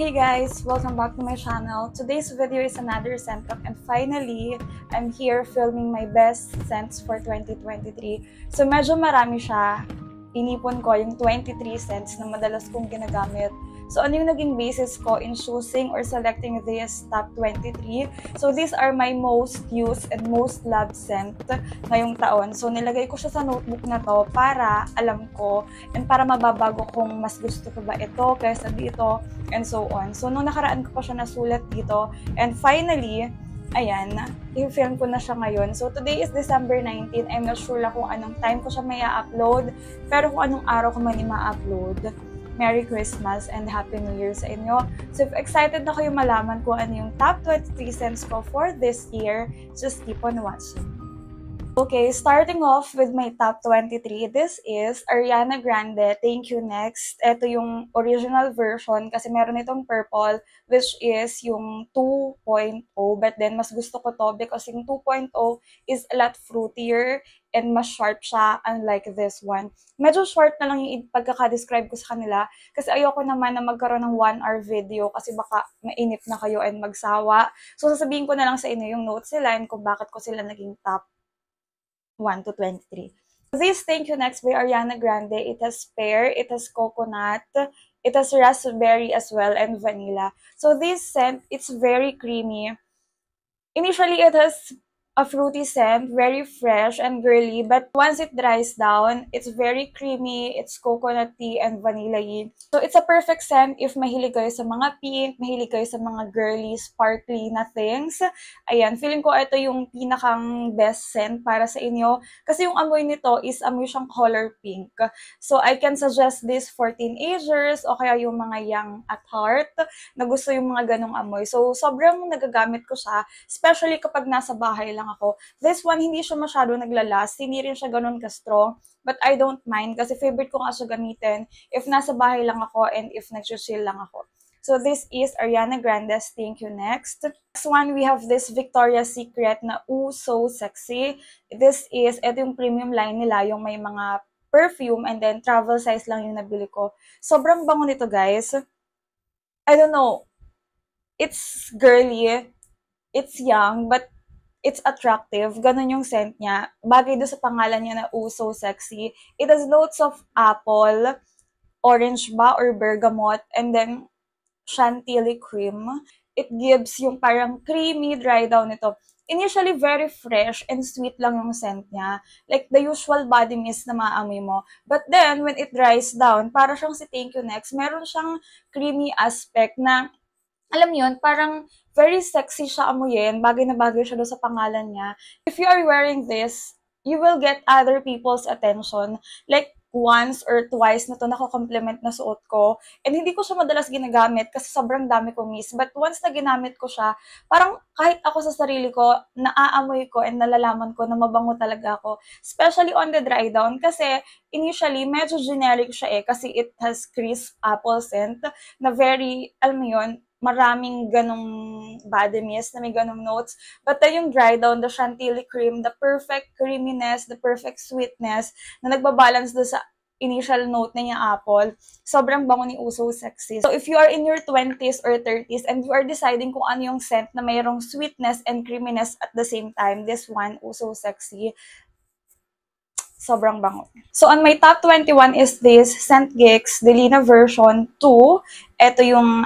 Hey guys! Welcome back to my channel. Today's video is another scent talk and finally, I'm here filming my best scents for 2023. So medyo marami siya. Inipon ko yung 23 scents na madalas kong ginagamit. So ano yung naging basis ko in choosing or selecting this top 23? So these are my most used and most loved scent ngayong taon. So nilagay ko siya sa notebook na to para alam ko and para mababago kung mas gusto ko ba ito kaysa dito and so on. So nung nakaraan ko pa siya nasulat dito and finally, ayan, i-film ko na siya ngayon. So, today is December 19. I'm not sure lang kung anong time ko siya may upload pero kung anong araw ko man i-upload. Merry Christmas and Happy New Year sa inyo. So, if excited na kayo malaman kung ano yung top 23 scents ko for this year, just keep on watching. Okay, starting off with my top 23, this is Ariana Grande, Thank You Next. Ito yung original version kasi meron itong purple which is yung 2.0 but then mas gusto ko to because yung 2.0 is a lot fruitier and mas sharp siya unlike this one. Medyo short na lang yung pagkaka-describe ko sa kanila kasi ayoko naman na magkaroon ng 1-hour video kasi baka mainip na kayo and magsawa. So sasabihin ko na lang sa inyo yung notes nila and kung bakit ko sila naging top 1 to 23. This Thank You Next by Ariana Grande, it has pear, it has coconut, it has raspberry as well, and vanilla. So this scent, it's very creamy. Initially, it has a fruity scent, very fresh and girly, but once it dries down, it's very creamy, it's coconutty and vanilla-y. So it's a perfect scent if mahilig kayo sa mga pink, mahilig kayo sa mga girly, sparkly na things. Ayan, feeling ko ito yung pinakang best scent para sa inyo kasi yung amoy nito is amoy siyang color pink. So I can suggest this for teenagers o kaya yung mga young at heart na gusto yung mga ganong amoy. So sobrang nagagamit ko siya, especially kapag nasa bahay lang ako. This one, hindi siya masyado naglalast. Hindi rin siya ganun ka-strong. But I don't mind kasi favorite ko nga siya gamitin if nasa bahay lang ako and if nag-chill lang ako. So this is Ariana Grande's Thank You Next. Next one, we have this Victoria's Secret na Ooh So Sexy. This is, ito yung premium line nila, yung may mga perfume and then travel size lang yung nabili ko. Sobrang bango nito, guys. I don't know. It's girly. It's young, but it's attractive. Ganun yung scent niya. Bagay doon sa pangalan niya na Ooh So Sexy. It has notes of apple, orange ba or bergamot, and then chantilly cream. It gives yung parang creamy dry down nito. Initially, very fresh and sweet lang yung scent niya. Like the usual body mist na maamoy mo. But then, when it dries down, para siyang si Thank You Next, meron siyang creamy aspect na alam yun, parang very sexy siya amuyin. Bagay na bagay siya doon sa pangalan niya. If you are wearing this, you will get other people's attention. Like, once or twice na to nako-compliment na suot ko. And hindi ko siya madalas ginagamit kasi sobrang dami ko miss. But once na ginamit ko siya, parang kahit ako sa sarili ko, naaamoy ko and nalalaman ko na mabango talaga ako. Especially on the dry down kasi initially, medyo generic siya kasi it has crisp apple scent na very, alam mo yun, maraming ganong body mist na may ganong notes. But then yung dry down, the chantilly cream, the perfect creaminess, the perfect sweetness na nagbabalance do sa initial note na niya apple, sobrang bango ni Ooh So Sexy. So if you are in your 20s or 30s and you are deciding kung ano yung scent na mayroong sweetness and creaminess at the same time, this one, Ooh So Sexy, sobrang bango. So, on my top 21 is this Scentgeeks Delina version 2. Ito yung,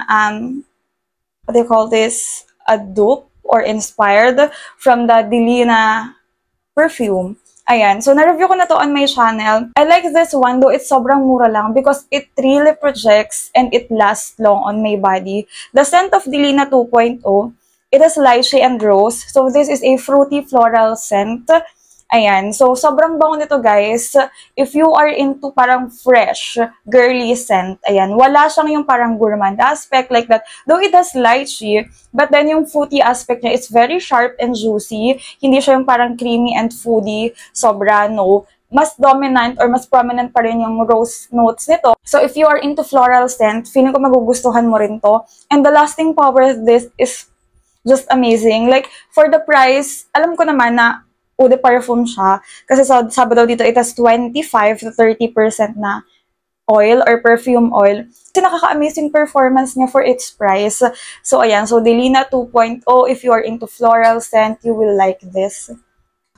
what do you call this? A dupe or inspired from the Delina perfume. Ayan. So, na-review ko na to on my channel. I like this one, though it's sobrang mura lang because it really projects and it lasts long on my body. The scent of Delina 2.0, it has lychee and rose. So, this is a fruity floral scent. Ayan. So, sobrang bango nito, guys. If you are into parang fresh, girly scent, ayan. Wala siyang yung parang gourmand aspect like that. Though it has lychee, but then yung fruity aspect niya, it's very sharp and juicy. Hindi siya yung parang creamy and foody. Sobra, no. Mas dominant or mas prominent pa rin yung rose notes nito. So, if you are into floral scent, feeling ko magugustuhan mo rin to. And the lasting power of this is just amazing. Like, for the price, alam ko naman na Eau de Parfum siya. Kasi sabi daw dito, it has 25 to 30% na oil or perfume oil. Kasi nakaka-amazing performance niya for its price. So, ayan. So, Delina 2.0. If you are into floral scent, you will like this.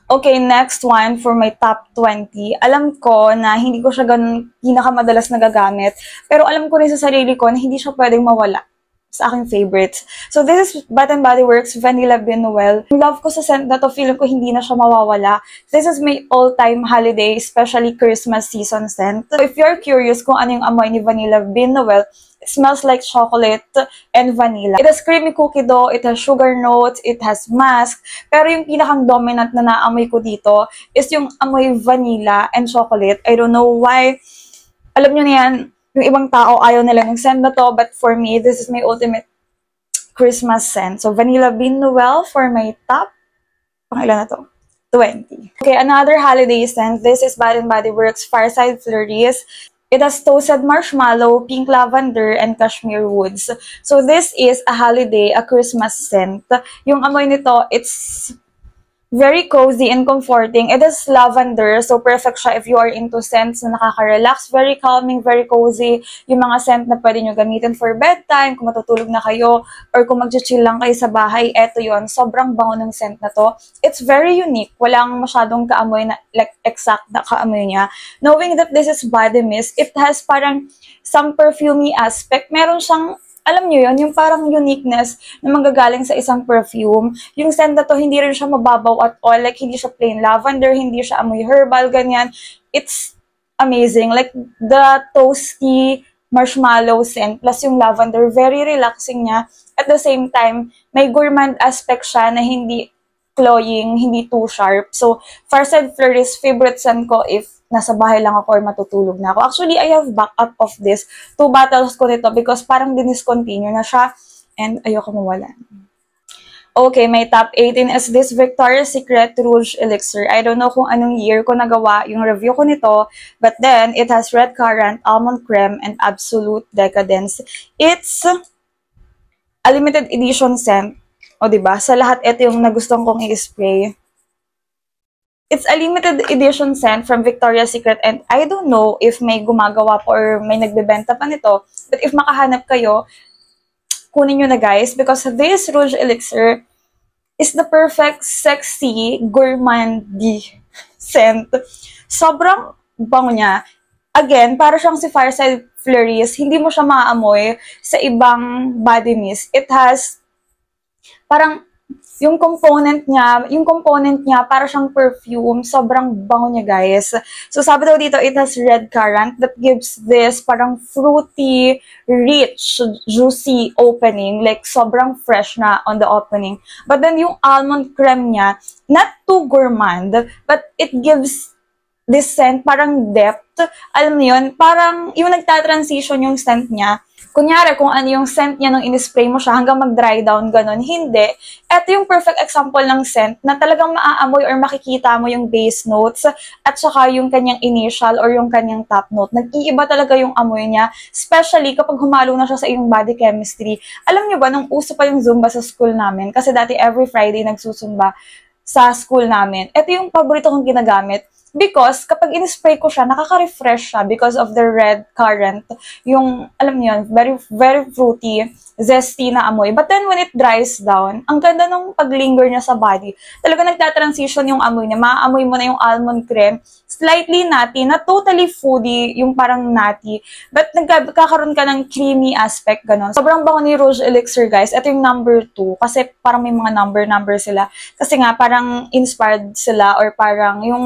Okay, next one for my top 20. Alam ko na hindi ko siya ganun pinakamadalas nagagamit. Pero alam ko rin sa sarili ko na hindi siya pwedeng mawala sa aking favorites. So, this is Bath & Body Works Vanilla Bean Noel. Love ko sa scent na to, feeling ko hindi na siya mawawala. This is my all-time holiday, especially Christmas season scent. So, if you're curious kung ano yung amoy ni Vanilla Bean Noel, it smells like chocolate and vanilla. It has creamy cookie dough, it has sugar notes, it has musk. Pero yung pinakang dominant na naamoy ko dito is yung amoy vanilla and chocolate. I don't know why. Alam nyo na yan, yung ibang tao ayaw nila ng scent na to, but for me, this is my ultimate Christmas scent. So, Vanilla Bean Noel for my top, pangilan na to? 20. Okay, another holiday scent. This is Bath & Body Works Fireside Flurries. It has toasted marshmallow, pink lavender, and cashmere woods. So, this is a holiday, a Christmas scent. Yung amoy nito, it's very cozy and comforting. It is lavender, so perfect siya if you are into scents na nakaka-relax. Very calming, very cozy. Yung mga scent na pwede nyo gamitin for bedtime, kung matutulog na kayo, or kung mag-chill lang kayo sa bahay, eto yon. Sobrang bango ng scent na to. It's very unique. Walang masyadong kaamoy na, like, exact na kaamoy niya. Knowing that this is body mist, it has parang some perfumey aspect. Meron siyang, alam nyo yun, yung parang uniqueness na manggagaling sa isang perfume. Yung scent na to, hindi rin siya mababaw at all. Like, hindi siya plain lavender, hindi siya amoy herbal, ganyan. It's amazing. Like, the toasty marshmallow scent plus yung lavender, very relaxing niya. At the same time, may gourmand aspect siya na hindi cloying, hindi too sharp. So, Fireside Flurries, favorite scent ko if nasa bahay lang ako or matutulog na ako. Actually, I have backup of this. 2 bottles ko nito because parang diniscontinue na siya and ayoko mawala. Okay, my top 18 is this Victoria's Secret Rouge Elixir. I don't know kung anong year ko nagawa yung review ko nito, but then it has red currant, almond creme, and absolute decadence. It's a limited edition scent. O diba? Sa lahat, ito yung nagustuhan kong i-spray. It's a limited edition scent from Victoria's Secret and I don't know if may gumagawa po or may nagbebenta pa nito. But if makahanap kayo, kunin nyo na guys because this Rouge Elixir is the perfect, sexy, gourmandy scent. Sobrang bango niya. Again, para siyang si Fireside Flurries, hindi mo siya maamoy sa ibang body mist. It has parang yung component niya, para siyang perfume, sobrang bango niya, guys. So, sabi daw dito, it has red currant that gives this parang fruity, rich, juicy opening. Like, sobrang fresh na on the opening. But then, yung almond creme niya, not too gourmand, but it gives this scent, parang depth. Alam niyo yun, parang yung nagta-transition yung scent niya. Kunyari, kung ano yung scent niya nung in-spray mo siya hanggang mag-dry down, ganun. Hindi. Ito yung perfect example ng scent na talagang maaamoy or makikita mo yung base notes at saka yung kanyang initial or yung kanyang top note. Nag-iiba talaga yung amoy niya, especially kapag humalo na siya sa iyong body chemistry. Alam niyo ba, nung uso pa yung Zumba sa school namin, kasi dati every Friday nagsusumba sa school namin, ito yung paborito kong ginagamit. Because, kapag in-spray ko siya, nakaka-refresh siya because of the red currant. Yung, alam niyo yun, very, very fruity, zesty na amoy. But then, when it dries down, ang ganda nung pag-linger niya sa body. Talaga nagta-transition yung amoy niya. Maaamoy mo na yung almond creme. Slightly nutty, not totally foodie, yung parang nutty. But nagkakaroon ka ng creamy aspect, ganun. Sobrang bango ni Rouge Elixir, guys. Ito yung number 2. Kasi parang may mga number sila. Kasi nga, parang inspired sila or parang yung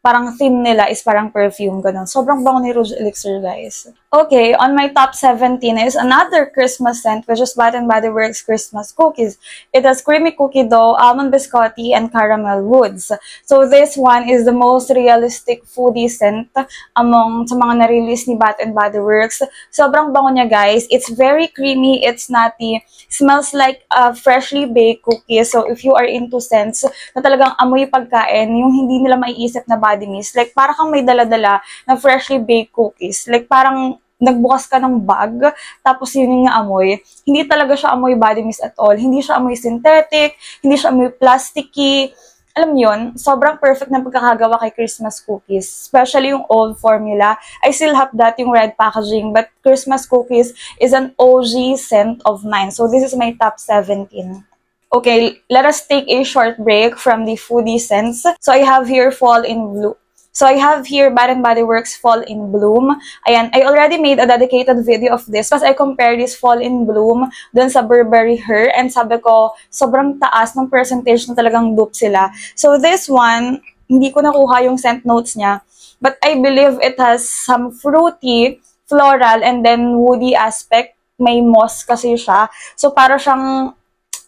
parang theme nila is parang perfume, ganun. Sobrang bango ni Rouge Elixir, guys. Okay, on my top 17 is another Christmas scent, which is Bath & Body Works Christmas Cookies. It has creamy cookie dough, almond biscotti, and caramel woods. So this one is the most realistic foodie scent among sa mga na-release ni Bath & Body Works. Sobrang bango niya, guys. It's very creamy, it's nutty, smells like a freshly baked cookie. So if you are into scents na talagang amoy pagkain, yung hindi nila maiisip na body mist, like para kang may dala-dala na freshly baked cookies. Like parang nagbukas ka ng bag, tapos yun yung amoy. Hindi talaga siya amoy body mist at all. Hindi siya amoy synthetic, hindi siya amoy plasticky. alam yun, sobrang perfect na pagkakagawa kay Christmas cookies. Especially yung old formula. I still have that, yung red packaging. But Christmas cookies is an OG scent of mine. So this is my top 17. Okay, let us take a short break from the foodie scents. So I have here Fall in Blue. So I have here Bath & Body Works Fall in Bloom. Ayan, I already made a dedicated video of this because I compared this Fall in Bloom dun sa Burberry Her and sabi ko, sobrang taas ng percentage na talagang dupe sila. So this one, hindi ko nakuha yung scent notes niya, but I believe it has some fruity, floral, and then woody aspect. May moss kasi siya. So para siyang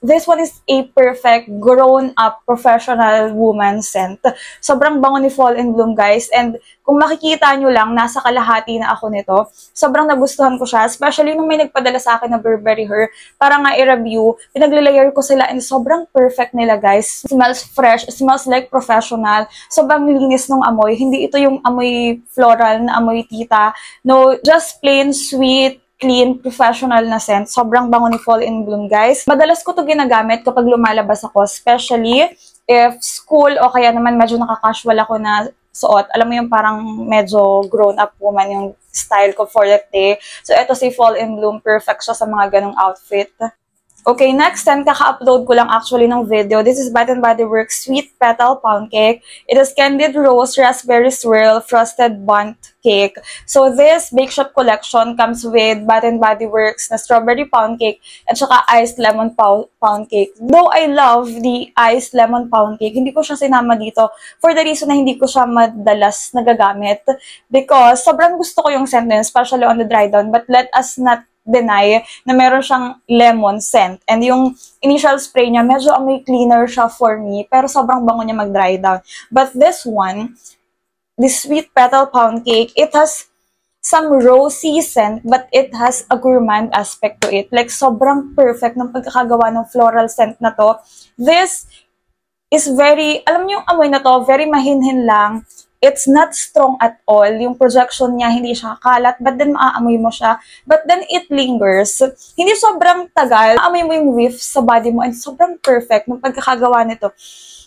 this one is a perfect grown-up professional woman scent. Sobrang bango ni Fall in Bloom, guys. And kung makikita nyo lang, nasa kalahati na ako nito. Sobrang nagustuhan ko siya. Especially nung may nagpadala sa akin na Burberry Her. Para nga i-review, pinaglilayer ko sila and sobrang perfect nila, guys. Smells fresh. Smells like professional. Sobrang linis ng amoy. Hindi ito yung amoy floral na amoy tita. No, just plain sweet, clean, professional na scent. Sobrang bango ni Fall in Bloom, guys. Madalas ko to ginagamit kapag lumalabas ako, especially if school o kaya naman medyo nakaka-casual ako na suot. Alam mo yung parang medyo grown-up woman yung style ko for that day. So, eto si Fall in Bloom. Perfect siya sa mga ganong outfit. Okay, next time, kaka-upload ko lang actually ng video. This is Bath & Body Works Sweet Petal Pound Cake. It is Candied Rose Raspberry Swirl Frosted Bundt Cake. So this Bake Shop collection comes with Bath & Body Works na Strawberry Pound Cake at saka Iced Lemon Pound Cake. Though I love the Iced Lemon Pound Cake, hindi ko siya sinama dito for the reason na hindi ko siya madalas nagagamit because sobrang gusto ko yung scent na yun, especially on the dry down. But let us not deny na meron siyang lemon scent. And yung initial spray niya, medyo amoy cleaner siya for me, pero sobrang bango niya mag-dry down. But this one, this Sweet Petal Pound Cake, it has some rosy scent, but it has a gourmand aspect to it. Like, sobrang perfect ng pagkakagawa ng floral scent na to. This is very, alam niyo yung amoy na to, very mahinhin lang. It's not strong at all. Yung projection niya, hindi siya kalat, but then maaamoy mo siya. But then it lingers. Hindi sobrang tagal. Maamoy mo yung whiff sa body mo and sobrang perfect ng pagkakagawa nito.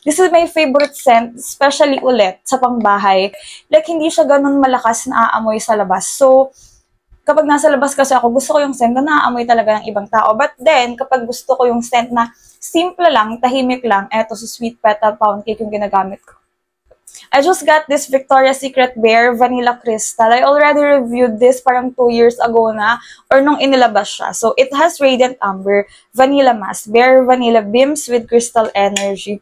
This is my favorite scent, especially ulit sa pangbahay. Like, hindi siya ganun malakas na aamoy sa labas. So, kapag nasa labas kasi ako, gusto ko yung scent na naaamoy talaga ng ibang tao. But then, kapag gusto ko yung scent na simple lang, tahimik lang, eto sa Sweet Petal Pound Cake yung ginagamit ko. I just got this Victoria's Secret Bare Vanilla Crystal. I already reviewed this parang 2 years ago na or nung inilabas siya. So, it has Radiant Amber, Vanilla Mask, Bare Vanilla Beams with Crystal Energy.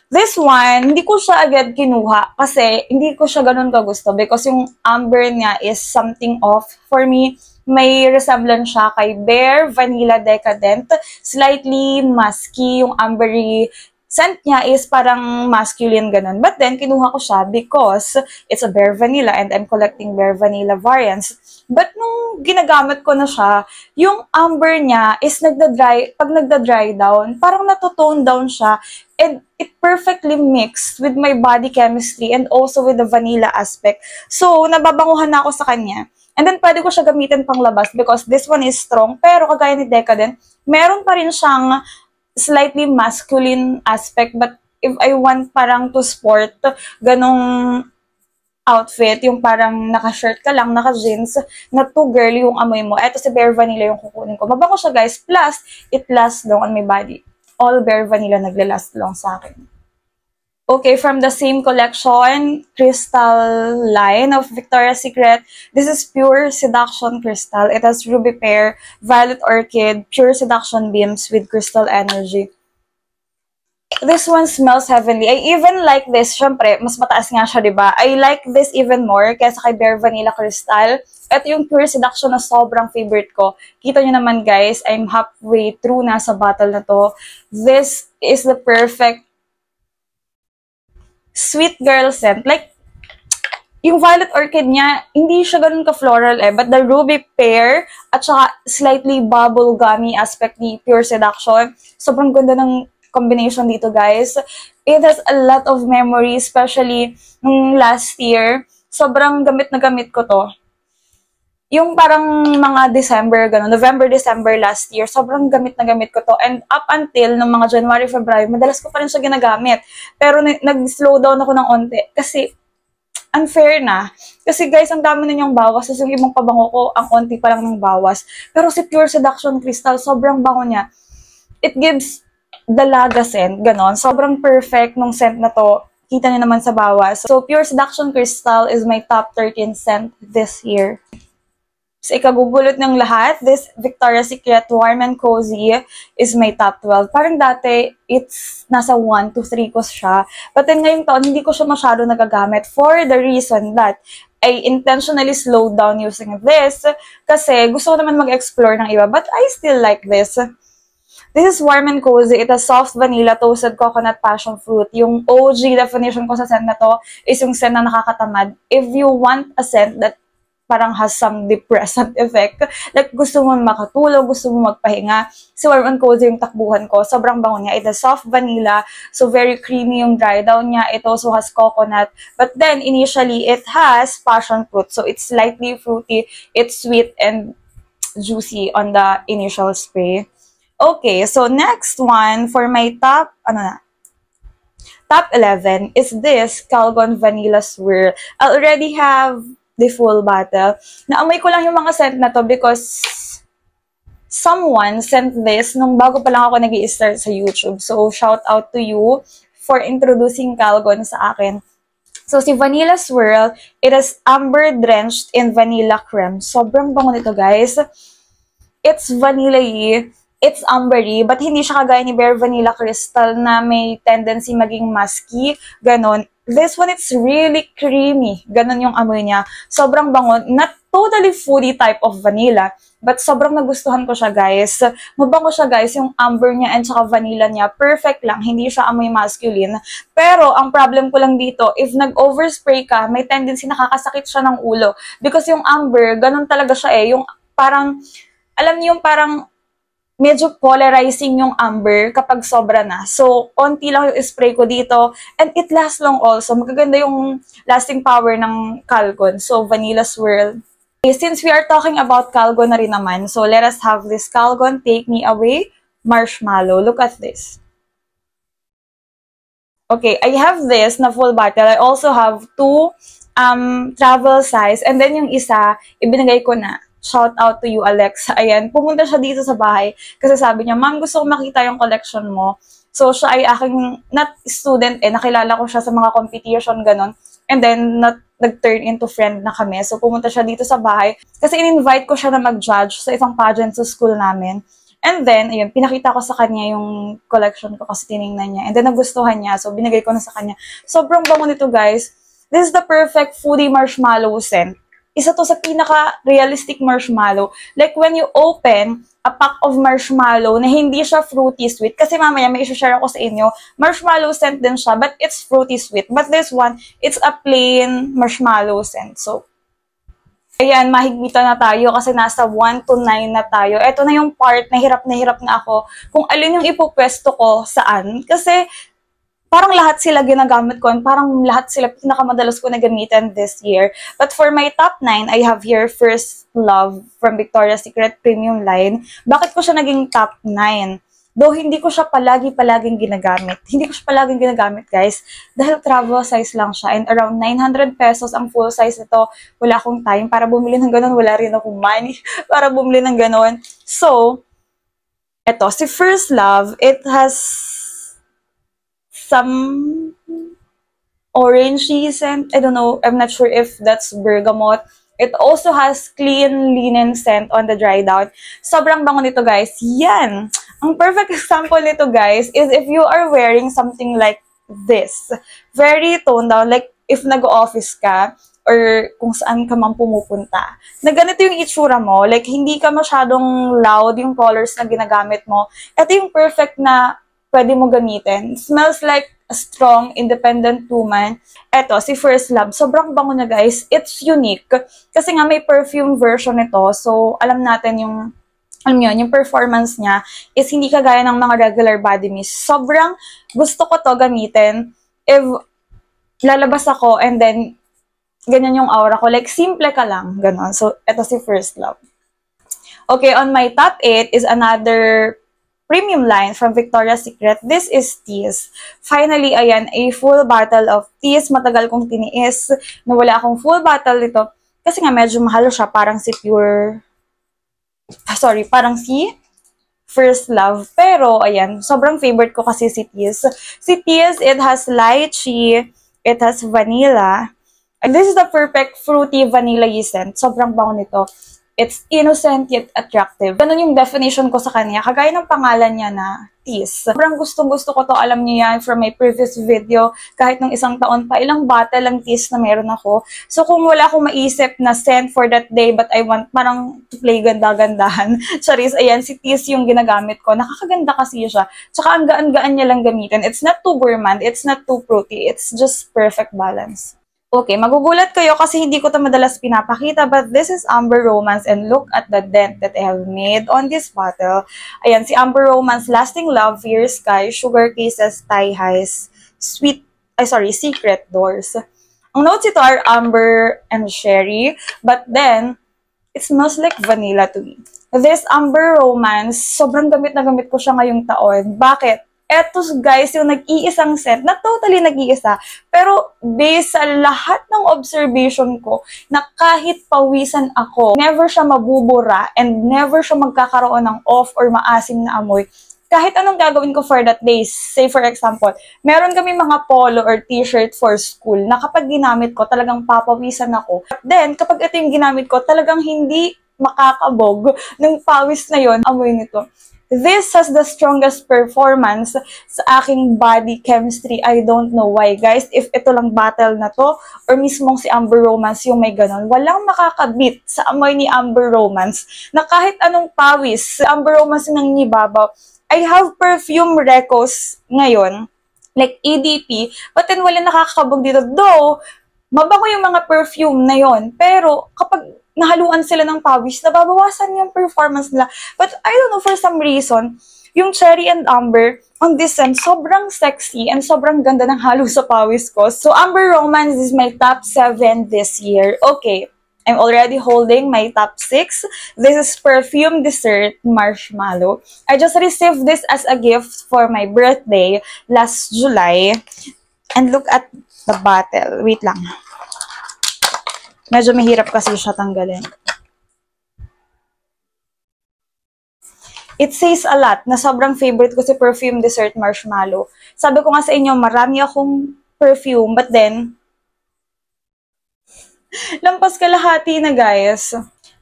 This one, hindi ko siya agad kinuha kasi hindi ko siya ganun kagusto because yung amber niya is something off for me. May resemblance siya kay Bare Vanilla Decadent. Slightly musky, yung ambery scent niya is parang masculine ganun. But then, kinuha ko siya because it's a Bare Vanilla and I'm collecting Bare Vanilla variants. But nung ginagamit ko na siya, yung amber niya is pag nagda-dry down, parang natotone down siya and it perfectly mixed with my body chemistry and also with the vanilla aspect. So, nababanguhan na ako sa kanya. And then, pwede ko siya gamitin pang labas because this one is strong. Pero, kagaya ni Decadent, meron pa rin siyang slightly masculine aspect, but if I want parang to sport, ganong outfit, yung parang naka-shirt ka lang, naka-jeans, na too girly yung amoy mo. Eto si Bare Vanilla yung kukunin ko. Mabango siya, guys. Plus, it lasts long on my body. All Bare Vanilla naglalast long sa akin. Okay, from the same collection, crystal line of Victoria's Secret. This is Pure Seduction Crystal. It has Ruby Pear, Violet Orchid, Pure Seduction Beams with Crystal Energy. This one smells heavenly. I even like this. Syempre, mas mataas nga siya, diba? I like this even more kaysa kay Bare Vanilla Crystal. Ito yung Pure Seduction na sobrang favorite ko. Kita nyo naman, guys, I'm halfway through na sa bottle na to. This is the perfect sweet girl scent. Like, yung Violet Orchid niya, hindi siya ganun ka-floral but the Ruby Pear at saka slightly bubble-gummy aspect ni Pure Seduction. Sobrang ganda ng combination dito, guys. It has a lot of memory, especially nung last year. Sobrang gamit na gamit ko to. Yung parang mga December, gano'n, November, December last year, sobrang gamit na gamit ko to. And up until ng mga January, February, madalas ko pa rin siya ginagamit. Pero nag-slow down ako ng onti. Kasi unfair na. Kasi guys, ang dami na niyang bawas. Tapos yung ibang pabango ko, ang onti pa lang ng bawas. Pero si Pure Seduction Crystal, sobrang bango niya. It gives dalaga scent, ganon. Sobrang perfect nung scent na to. Kita niyo naman sa bawas. So, Pure Seduction Crystal is my top 13 scent this year. Sa ikagugulot ng lahat, this Victoria's Secret Warm and Cozy is my top 12. Parang dati, it's nasa 1 to 3 ko siya. But then ngayong taon, hindi ko siya masyado nagagamit for the reason that I intentionally slowed down using this kasi gusto ko naman mag-explore ng iba. But I still like this. This is Warm and Cozy. It has soft vanilla toasted coconut passion fruit. Yung OG definition ko sa scent na to is yung scent na nakakatamad. If you want a scent that parang has some depressant effect. Like, gusto mo makatulog, gusto mo magpahinga. Si Warm and Cozy yung takbuhan ko. Sobrang bango niya. It has soft vanilla, so very creamy yung dry down niya. It also has coconut. But then, initially, it has passion fruit. So, it's slightly fruity. It's sweet and juicy on the initial spray. Okay, so next one, for my top 11 is this Calgon Vanilla Swirl. I already have the full bottle. Naamoy ko lang yung mga scent na to because someone sent this nung bago pa lang ako nag-i-start sa YouTube. So, shout out to you for introducing Calgon sa akin. So, si Vanilla Swirl, it is amber drenched in vanilla creme. Sobrang bango nito, guys. It's vanilla-y, it's ambery, but hindi siya kagaya ni Bare Vanilla Crystal na may tendency maging musky, ganon. This one, it's really creamy. Ganon yung amoy niya. Sobrang bango. Not totally foodie type of vanilla, but sobrang nagustuhan ko siya, guys. Mabango siya, guys. Yung amber niya and saka vanilla niya, perfect lang. Hindi siya amoy masculine. Pero, ang problem ko lang dito, if nag-overspray ka, may tendency nakakasakit siya ng ulo. Because yung amber, ganon talaga siya eh. Yung parang, alam niyo yung parang, medyo polarizing yung amber kapag sobra na. So, onti lang yung spray ko dito. And it lasts long also. Magaganda yung lasting power ng Calgon. So, Vanilla Swirl. Okay, since we are talking about Calgon na rin naman, so let us have this Calgon Take Me Away Marshmallow. Look at this. Okay, I have this na full bottle. I also have 2 travel size. And then yung isa, ibinigay ko na. Shout out to you, Alex. Ayan, pumunta siya dito sa bahay kasi sabi niya, Ma'am, gusto ko makita yung collection mo. So, siya ay aking, not student nakilala ko siya sa mga competition, ganon. And then, nag-turn into friend na kami. So, pumunta siya dito sa bahay kasi in-invite ko siya na mag-judge sa isang pageant sa school namin. And then, ayun, pinakita ko sa kanya yung collection ko kasi tinignan niya. And then, nagustuhan niya. So, binigay ko na sa kanya. Sobrang bango nito, guys. This is the perfect foodie marshmallow scent. Isa to sa pinaka-realistic marshmallow. Like, when you open a pack of marshmallow na hindi siya fruity sweet, kasi mamaya may isi-share ako sa inyo, marshmallow scent din siya, but it's fruity sweet. But this one, it's a plain marshmallow scent. So, ayan, mahigpitan na tayo kasi nasa 1 to 9 na tayo. Ito na yung part na hirap na ako kung alin yung ipupwesto ko saan. Kasi, parang lahat sila ginagamit ko and parang lahat sila pinakamadalas ko na gamitin this year. But for my top 9, I have here First Love from Victoria's Secret Premium line. Bakit ko siya naging top 9? Though hindi ko siya palaging ginagamit. Hindi ko siya palaging ginagamit, guys. Dahil travel size lang siya and around 900 pesos ang full size nito. Wala akong time para bumili ng ganon. Wala rin akong money para bumili ng ganon. So, eto, si First Love, it has some orangey scent. I don't know. I'm not sure if that's bergamot. It also has clean linen scent on the dry down. Sobrang bango nito, guys. Yan! Ang perfect example nito, guys, is if you are wearing something like this. Very toned down. Like, if nag-office ka, or kung saan ka man pumupunta, na ganito yung itsura mo. Like, hindi ka masyadong loud yung colors na ginagamit mo. Ito yung perfect na pwede mo gamitin. It smells like a strong, independent woman. Eto, si First Love. Sobrang bango na, guys. It's unique. Kasi nga may perfume version nito. So, alam natin yung, alam nyo, yung performance niya is hindi kagaya ng mga regular body mist. Sobrang gusto ko to gamitin if lalabas ako and then ganyan yung aura ko. Like, simple ka lang. Ganon. So, eto si First Love. Okay, on my top 8 is another premium line from Victoria's Secret. This is Tease. Finally, ayan, a full bottle of Tease. Matagal kong tiniis na wala akong full bottle nito. Kasi nga, medyo mahal siya. Parang si parang si First Love. Pero, ayan, sobrang favorite ko kasi si Tease. Si Tease, it has lychee, it has vanilla. And this is the perfect fruity vanilla scent. Sobrang bango nito. It's innocent yet attractive. Ganun yung definition ko sa kanya. Kagaya ng pangalan niya na Tease. Sobrang gustong-gusto ko to. Alam niyo yan from my previous video. Kahit nung isang taon pa, ilang bottle lang Tease na meron ako. So kung wala akong maisip na scent for that day but I want parang to play ganda-gandahan. Charis, ayan, si Tease yung ginagamit ko. Nakakaganda kasi siya. Tsaka ang gaan-gaan niya lang gamitin. It's not too gourmand. It's not too fruity. It's just perfect balance. Okay, magugulat kayo kasi hindi ko ito madalas pinapakita, but this is Amber Romance and look at the dent that I have made on this bottle. Ayan, si Amber Romance, Lasting Love, Fierce Sky, Sugar Kisses, Thigh Highs, Secret Doors. Ang notes ito are amber and cherry, but then, it smells like vanilla to me. This Amber Romance, sobrang gamit na gamit ko siya ngayong taon. Bakit? Eto guys, yung nag-iisang scent, na totally nag-iisa, pero based sa lahat ng observation ko, na kahit pawisan ako, never siya mabubura and never siya magkakaroon ng off or maasim na amoy. Kahit anong gagawin ko for that day, say for example, meron kami mga polo or t-shirt for school na kapag ginamit ko, talagang papawisan ako. But then, kapag ito yung ginamit ko, talagang hindi makakabog ng pawis na yon amoy nito. This has the strongest performance sa aking body chemistry. I don't know why, guys. If ito lang bottle na to, or mismong si Amber Romance yung may ganon, walang makakabit sa amoy ni Amber Romance na kahit anong pawis, si Amber Romance nang nibabaw. I have perfume recos ngayon, like EDP, but then wala nakakabog dito. Though, mabango yung mga perfume na yon, pero kapag nahaluan sila ng pawis, nababawasan yung performance nila. But I don't know, for some reason, yung Cherry and Amber on this scent, sobrang sexy and sobrang ganda ng halo sa pawis ko. So Amber Romance is my top 7 this year. Okay, I'm already holding my top 6. This is Perfume Dessert Marshmallow. I just received this as a gift for my birthday last July. And look at the bottle. Wait lang. Medyo mahirap kasi siya tanggalin. It says a lot na sobrang favorite ko si Perfume Dessert Marshmallow. Sabi ko nga sa inyo, marami akong perfume, but then, lampas kalahati na guys.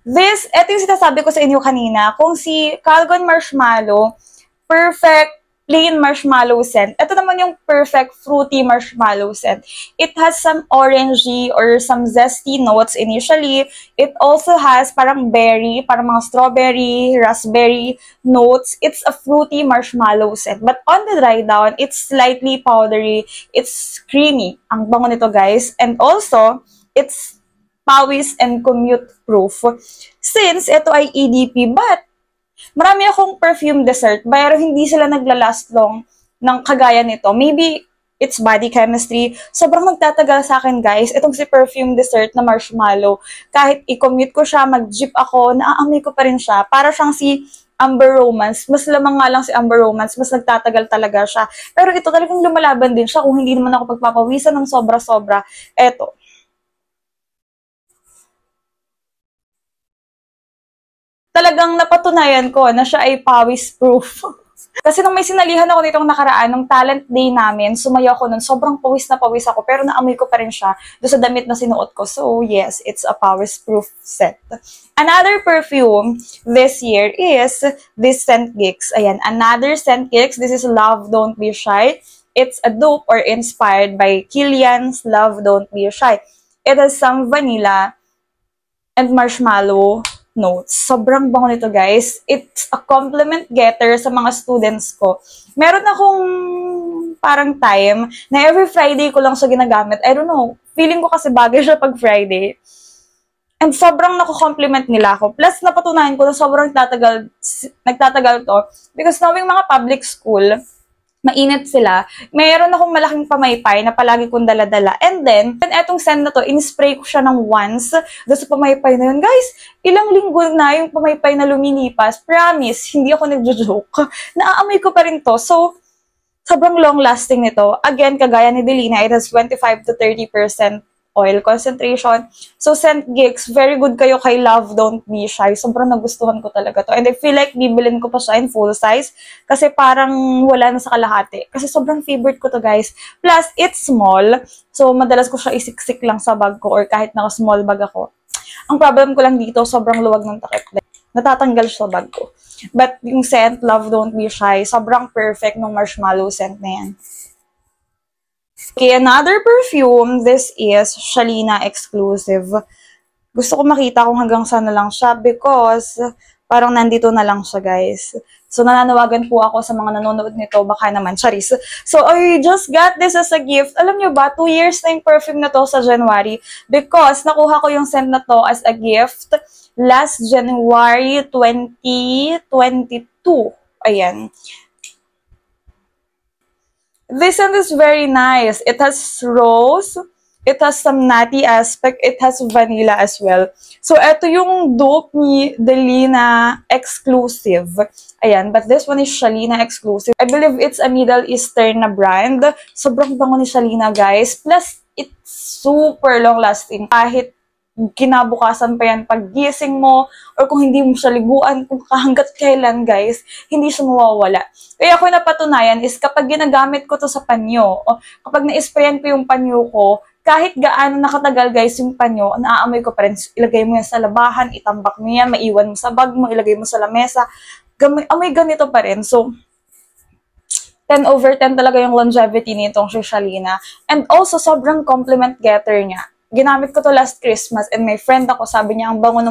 Ito yung sinasabi ko sa inyo kanina, kung si Calgon Marshmallow, perfect plain marshmallow scent. Ito naman yung perfect fruity marshmallow scent. It has some orangey or some zesty notes initially. It also has parang berry, parang mga strawberry, raspberry notes. It's a fruity marshmallow scent. But on the dry down, it's slightly powdery. It's creamy. Ang bango nito guys. And also, it's pawis and commute proof. Since ito ay EDP, but marami akong perfume dessert, pero hindi sila naglalast long ng kagaya nito. Maybe it's body chemistry. Sobrang nagtatagal sa akin, guys. Itong si perfume dessert na marshmallow. Kahit i-commute ko siya, mag-jeep ako, naaamoy ko pa rin siya. Para siyang si Amber Romance. Mas lamang nga lang si Amber Romance. Mas nagtatagal talaga siya. Pero ito talagang lumalaban din siya kung hindi naman ako pagpapawisan ng sobra-sobra. Eto. Talagang napatunayan ko na siya ay pawis-proof. Kasi nung may sinalihan ako nitong nakaraan, nung talent day namin, sumayaw ako nun, sobrang pawis na pawis ako, pero naamoy ko pa rin siya doon sa damit na sinuot ko. So yes, it's a pawis-proof set. Another perfume this year is this Scent Geeks. Ayan, another Scent Geeks. This is Love Don't Be Shy. It's a dupe or inspired by Kilian's Love Don't Be Shy. It has some vanilla and marshmallow notes. Sobrang bango nito, guys. It's a compliment getter sa mga students ko. Meron akong parang time na every Friday ko lang siya ginagamit. I don't know. Feeling ko kasi bagay siya pag Friday. And sobrang nako-compliment nila ako. Plus, napatunayan ko na sobrang nagtatagal to. Because knowing mga public school, mainit sila, mayroon akong malaking pamaypay na palagi kong dala-dala. And then etong scent na to, in-spray ko siya ng once doon sa pamaypay na yun. Guys, ilang linggo na yung pamaypay na lumilipas. Promise, hindi ako nagjo-joke. Naaamoy ko pa rin to. So, sobrang long-lasting nito. Again, kagaya ni Delina, it has 25 to 30% oil concentration. So, Scent Geeks, very good kayo kay Love Don't Be Shy. Sobrang nagustuhan ko talaga to. And I feel like bibilin ko pa siya in full size kasi parang wala na sa kalahati. Kasi sobrang favorite ko to, guys. Plus, it's small. So, madalas ko siya isiksik lang sa bag ko or kahit naka-small bag ako. Ang problem ko lang dito, sobrang luwag ng takip. Natatanggal siya sa bag ko. But yung scent, Love Don't Be Shy, sobrang perfect ng marshmallow scent na yan. Okay, another perfume, this is Shalina exclusive. Gusto ko makita kung hanggang saan na lang siya because parang nandito na lang siya, guys. So, nananawagan po ako sa mga nanonood nito, baka naman, charis. So, I just got this as a gift. Alam nyo ba, 2 years na yung perfume na to sa January because nakuha ko yung scent na to as a gift last January 2022. Ayan. This scent is very nice. It has rose, it has some nutty aspect, it has vanilla as well. So, ito yung dupe ni Delina exclusive. Ayan, but this one is Shalina exclusive. I believe it's a Middle Eastern na brand. Sobrang bango ni Shalina, guys. Plus, it's super long-lasting. Kahit kinabukasan pa yan paggising mo or kung hindi mo siya liguan kung hanggat kailan, guys, hindi siya mawawala. Kaya ako napatunayan is kapag ginagamit ko to sa panyo o kapag na-sprayan ko yung panyo ko, kahit gaano nakatagal, guys, yung panyo, naaamoy ko pa rin. Ilagay mo yan sa labahan, itambak mo yan, maiwan mo sa bag mo, ilagay mo sa lamesa, amoy ganito pa rin. So, 10 over 10 talaga yung longevity nitong Shalina. And also, sobrang compliment getter niya. Ginamit ko to last Christmas and my friend ako, sabi niya, ang bango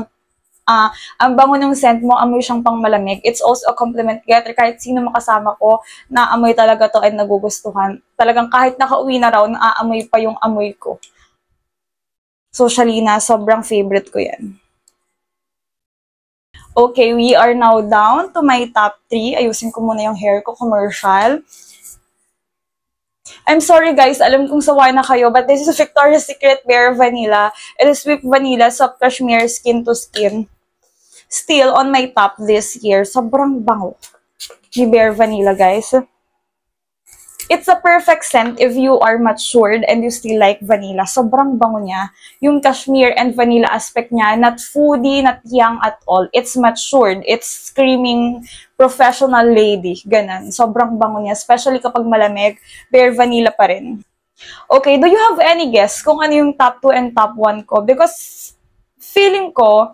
ng scent mo, amoy siyang pang malamig. It's also a compliment getter. Kahit sino makasama ko, naamoy talaga to and nagugustuhan. Talagang kahit nakauwi na raw, naaamoy pa yung amoy ko. So, Shalina, sobrang favorite ko yan. Okay, we are now down to my top 3. Ayusin ko muna yung hair ko, commercial. I'm sorry, guys, alam kong sawa na kayo, but this is Victoria's Secret Bare Vanilla. It is with vanilla, soft cashmere, skin to skin. Still on my top this year. Sobrang bango ni Bare Vanilla, guys. It's a perfect scent if you are matured and you still like vanilla. Sobrang bango niya. Yung cashmere and vanilla aspect niya, not foodie, not young at all. It's matured. It's screaming professional lady. Ganon. Sobrang bango niya. Especially kapag malamig, Bare Vanilla pa rin. Okay, do you have any guess kung ano yung top 2 and top 1 ko? Because feeling ko,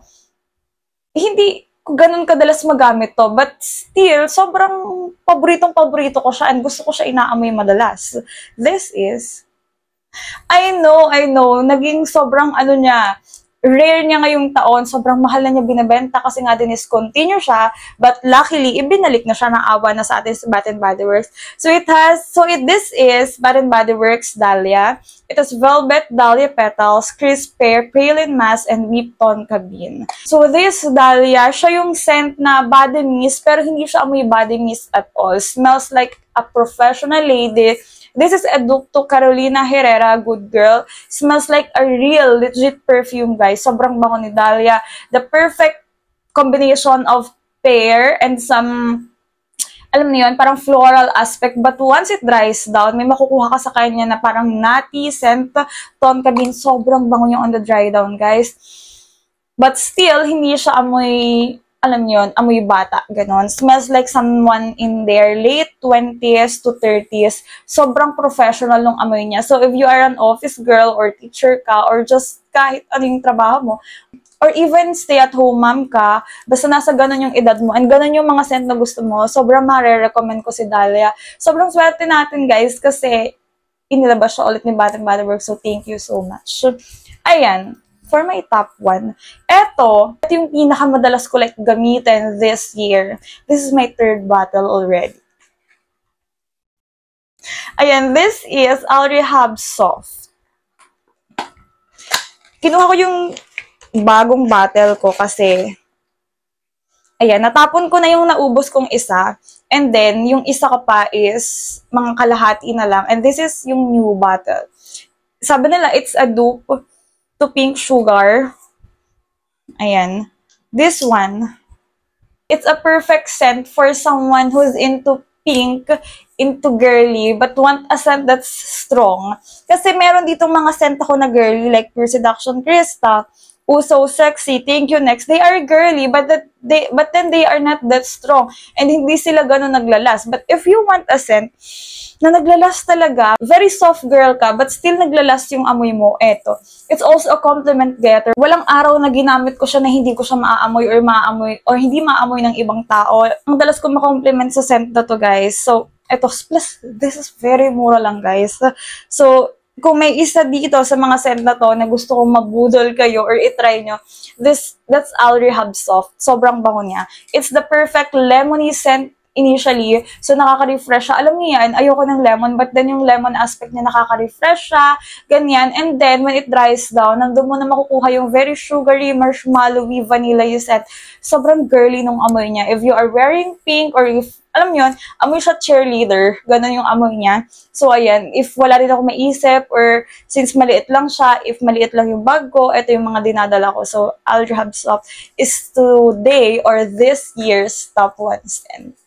hindi ko ganun kadalas magamit to. But still, sobrang paborito ko siya and gusto ko siya inaamoy madalas. This is, I know, naging sobrang ano niya, rare niya ngayong taon, sobrang mahal na niya binibenta kasi nga din is continue siya, but luckily, ibinalik na siya ng awa na sa atin sa Bath & Body Works. This is Bath & Body Works Dahlia. It has velvet dahlia petals, crisp pear, praline mask, and whipped tone cabin. So this dahlia, siya yung scent na body mist, pero hindi siya amoy body mist at all. Smells like a professional lady. This is a dupe to Carolina Herrera, Good Girl. Smells like a real, legit perfume, guys. Sobrang bango ni Dahlia. The perfect combination of pear and some, alam niyo yun, parang floral aspect. But once it dries down, may makukuha ka sa kanya na parang nutty scent, tone cabin. Sobrang bango niya on the dry down, guys. But still, hindi siya amoy, alam niyo yun, amoy bata, ganon. Smells like someone in their late 20s to 30s. Sobrang professional nung amoy niya. So, if you are an office girl or teacher ka or just kahit anong trabaho mo, or even stay-at-home mom ka, basta nasa ganon yung edad mo, and ganon yung mga scent na gusto mo, sobrang mare-recommend ko si Dahlia. Sobrang swerte natin, guys, kasi inilabas siya ulit ni Bath & Body Works, so thank you so much. Ayan. For my top 1, ito yung pinakamadalas ko like gamitin this year. This is my 3rd bottle already. Ayan, this is Al Rehab Soft. Kinuha ko yung bagong bottle ko kasi Ayan, natapon ko na yung naubos kong isa. And then, yung isa ka pa is mga kalahati na lang. And this is yung new bottle. Sabi nila, it's a dupe to Pink Sugar. Ayan. This one, it's a perfect scent for someone who's into pink, into girly, but want a scent that's strong. Kasi meron ditong mga scent ako na girly, like Pure Seduction Krista, So Sexy, Thank You Next. They are girly, but then they are not that strong. And hindi sila ganun naglalas. But if you want a scent na naglalas talaga, very soft girl ka, but still naglalas yung amoy mo, eto. It's also a compliment getter. Walang araw na ginamit ko siya na hindi ko siya maaamoy or hindi maamoy ng ibang tao. Ang dalas ko ma-compliment sa scent na to, guys. So, eto, plus, this is very mura lang, guys. So, kung may isa dito sa mga scent na to na gusto kong mabudol kayo or itry nyo, that's Al Rehab Soft. Sobrang bango niya. It's the perfect lemony scent initially. So, nakaka-refresh siya. Alam niyo yan, ayoko ng lemon, but then yung lemon aspect niya nakaka-refresh siya, ganyan. And then, when it dries down, nandun mo na makukuha yung very sugary, marshmallowy, vanilla you scent. Sobrang girly nung amoy niya. If you are wearing pink or if alam yun, amoy siya cheerleader. Ganon yung amoy niya. So, ayan, if wala rin ako maisip or since maliit lang siya, if maliit lang yung bag ko, ito yung mga dinadala ko. So, Al Rehab Soft is today or this year's top 1 scent.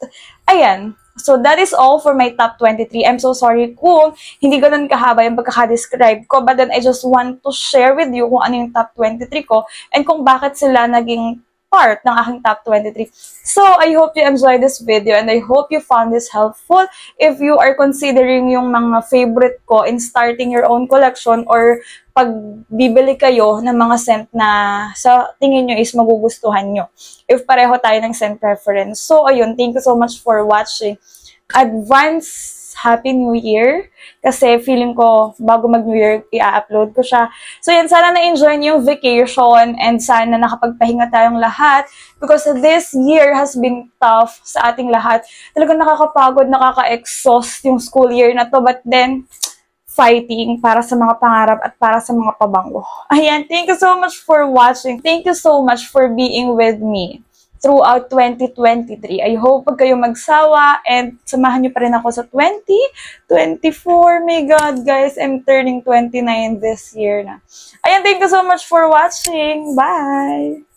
Ayan. So, that is all for my top 23. I'm so sorry kung hindi ganun kahaba yung pagkaka-describe ko. But then, I just want to share with you kung ano yung top 23 ko and kung bakit sila naging part ng aking top 23. So, I hope you enjoyed this video and I hope you found this helpful. If you are considering yung mga favorite ko in starting your own collection or pag bibili kayo ng mga scent na sa tingin nyo is magugustuhan nyo. If pareho tayo ng scent preference. So, ayun, thank you so much for watching. Advance Happy New Year. Kasi feeling ko, bago mag-New Year, i-upload ko siya. So yan, sana na-enjoy niyo yung vacation and sana nakapagpahinga tayong lahat because this year has been tough sa ating lahat. Talagang nakakapagod, nakaka-exhaust yung school year na to. But then, fighting para sa mga pangarap at para sa mga pabango. Ayan, thank you so much for watching. Thank you so much for being with me throughout 2023. I hope pag kayo magsawa and samahan niyo pa rin ako sa 2024. My God, guys, I'm turning 29 this year na. Ayan, thank you so much for watching. Bye!